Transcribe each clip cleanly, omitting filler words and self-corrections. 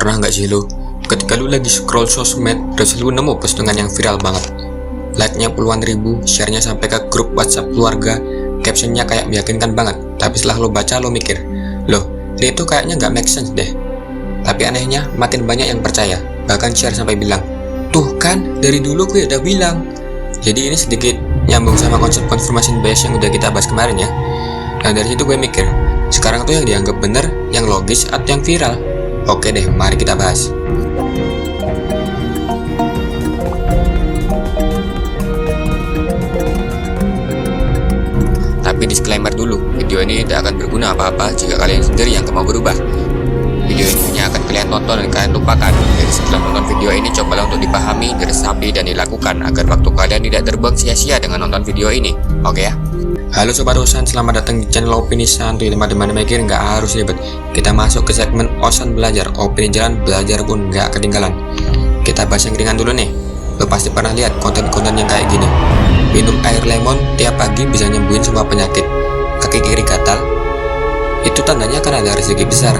Pernah nggak sih lo, ketika lu lagi scroll sosmed, terus lu nemu postingan yang viral banget, like-nya puluhan ribu, share-nya sampai ke grup WhatsApp keluarga, caption-nya kayak meyakinkan banget, tapi setelah lo baca lo mikir, loh, ini tuh kayaknya nggak make sense deh. Tapi anehnya, makin banyak yang percaya, bahkan share sampai bilang, tuh kan, dari dulu gue udah bilang. Jadi ini sedikit nyambung sama konsep confirmation bias yang udah kita bahas kemarin ya. Nah dari situ gue mikir, sekarang tuh yang dianggap bener, yang logis, atau yang viral? Oke deh, mari kita bahas. Tapi disclaimer dulu, video ini tidak akan berguna apa-apa jika kalian sendiri yang mau berubah. Video ini hanya akan kalian tonton dan kalian lupakan. Jadi setelah nonton video ini, cobalah untuk dipahami, diresapi, dan dilakukan agar waktu kalian tidak terbuang sia-sia dengan nonton video ini. Oke ya? Halo Sobat Osan, selamat datang di channel Opini Santuy. Teman-teman mikir nggak harus ribet. Kita masuk ke segmen Osan Belajar. Opini jalan, belajar pun nggak ketinggalan. Kita bahas yang ringan dulu nih. Lo pasti pernah lihat konten-konten yang kayak gini. Minum air lemon tiap pagi bisa nyembuhin semua penyakit. Kaki kiri gatal, itu tandanya kan ada rezeki besar.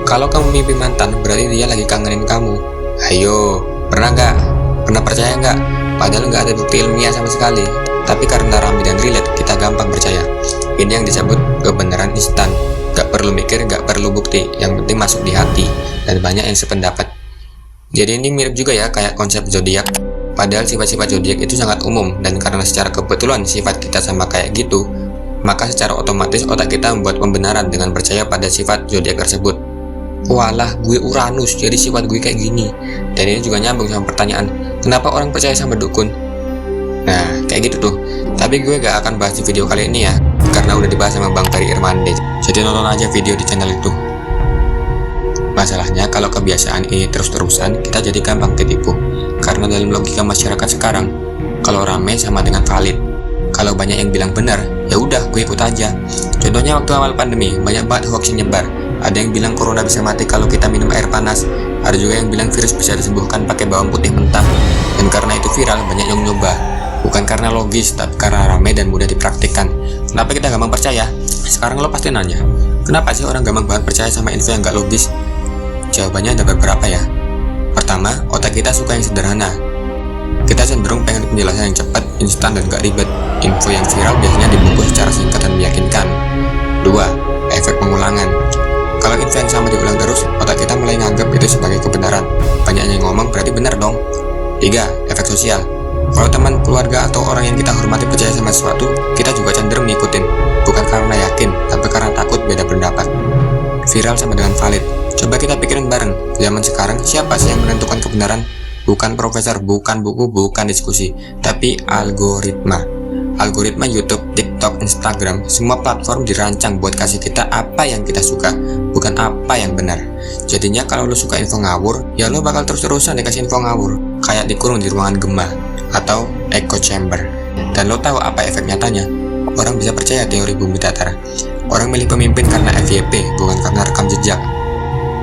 Kalau kamu mimpi mantan, berarti dia lagi kangenin kamu. Ayo, pernah nggak? Pernah percaya nggak? Padahal nggak ada bukti ilmiah sama sekali. Tapi karena rame dan relate, kita gampang percaya. Ini yang disebut kebenaran instan. Gak perlu mikir, gak perlu bukti. Yang penting masuk di hati. Dan banyak yang sependapat. Jadi ini mirip juga ya kayak konsep zodiak. Padahal sifat-sifat zodiak itu sangat umum. Dan karena secara kebetulan sifat kita sama kayak gitu, maka secara otomatis otak kita membuat pembenaran dengan percaya pada sifat zodiak tersebut. Walah, gue Uranus, jadi sifat gue kayak gini. Dan ini juga nyambung sama pertanyaan, kenapa orang percaya sama dukun? Nah, kayak gitu tuh. Tapi gue gak akan bahas di video kali ini ya, karena udah dibahas sama Bang Ferry Irmande. Jadi nonton aja video di channel itu. Masalahnya kalau kebiasaan ini terus-terusan, kita jadi gampang ketipu. Karena dalam logika masyarakat sekarang, kalau rame sama dengan valid. Kalau banyak yang bilang benar, ya udah gue ikut aja. Contohnya waktu awal pandemi, banyak banget hoax yang nyebar. Ada yang bilang corona bisa mati kalau kita minum air panas. Ada juga yang bilang virus bisa disembuhkan pakai bawang putih mentah. Dan karena itu viral, banyak yang nyoba. Bukan karena logis, tapi karena ramai dan mudah dipraktikkan. Kenapa kita gampang percaya? Sekarang lo pasti nanya, kenapa sih orang gampang banget percaya sama info yang gak logis? Jawabannya ada beberapa ya. Pertama, otak kita suka yang sederhana. Kita cenderung pengen penjelasan yang cepat, instan, dan gak ribet. Info yang viral biasanya dibungkus secara singkat dan meyakinkan. Dua, efek pengulangan. Kalau info yang sama diulang terus, otak kita mulai nganggap itu sebagai kebenaran. Banyak yang ngomong berarti benar dong. Tiga, efek sosial. Kalau teman, keluarga, atau orang yang kita hormati percaya sama sesuatu, kita juga cenderung ngikutin. Bukan karena yakin, tapi karena takut beda pendapat. Viral sama dengan valid. Coba kita pikirin bareng, zaman sekarang siapa sih yang menentukan kebenaran? Bukan profesor, bukan buku, bukan diskusi, tapi algoritma. Algoritma YouTube, TikTok, Instagram, semua platform dirancang buat kasih kita apa yang kita suka, bukan apa yang benar. Jadinya kalau lo suka info ngawur, ya lo bakal terus-terusan dikasih info ngawur, kayak dikurung di ruangan gema atau echo chamber. Dan lo tahu apa efek nyatanya? Orang bisa percaya teori bumi datar. Orang milih pemimpin karena FYP, bukan karena rekam jejak.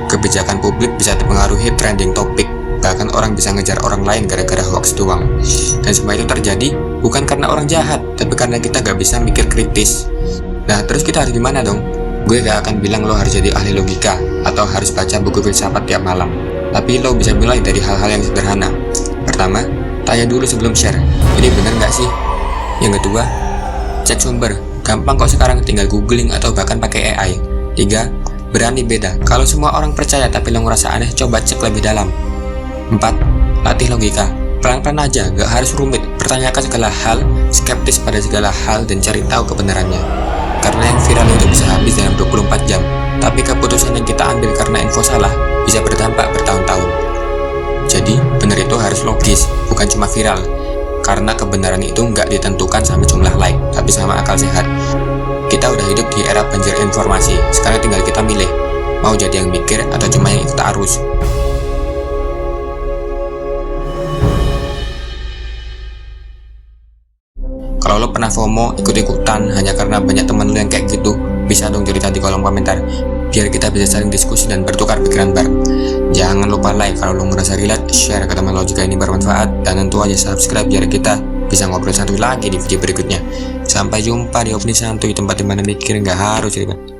Kebijakan publik bisa dipengaruhi trending topik. Bahkan orang bisa ngejar orang lain gara-gara hoax doang. Dan semua itu terjadi bukan karena orang jahat, tapi karena kita gak bisa mikir kritis. Nah, terus kita harus gimana dong? Gue gak akan bilang lo harus jadi ahli logika atau harus baca buku filsafat tiap malam. Tapi lo bisa mulai dari hal-hal yang sederhana. Pertama, tanya dulu sebelum share, ini bener gak sih? Yang kedua, cek sumber. Gampang kok sekarang, tinggal googling atau bahkan pakai AI. Tiga, berani beda. Kalau semua orang percaya tapi lo ngerasa aneh, coba cek lebih dalam. 4. Latih logika. Pelan-pelan aja, gak harus rumit. Pertanyakan segala hal, skeptis pada segala hal, dan cari tahu kebenarannya. Karena yang viral itu bisa habis dalam 24 jam. Tapi keputusan yang kita ambil karena info salah bisa berdampak bertahun-tahun. Jadi, benar itu harus logis, bukan cuma viral. Karena kebenaran itu nggak ditentukan sama jumlah like, tapi sama akal sehat. Kita udah hidup di era banjir informasi. Sekarang tinggal kita milih, mau jadi yang mikir atau cuma yang ikut arus. Kalau lo pernah FOMO, ikut-ikutan hanya karena banyak teman lo yang kayak gitu, bisa dong cerita di kolom komentar, biar kita bisa saling diskusi dan bertukar pikiran bareng. Jangan lupa like kalau lo merasa relate, share ke teman lo jika ini bermanfaat, dan tentu aja subscribe biar kita bisa ngobrol santuy lagi di video berikutnya. Sampai jumpa di Opini Santuy, tempat dimana mikir nggak harus ribet.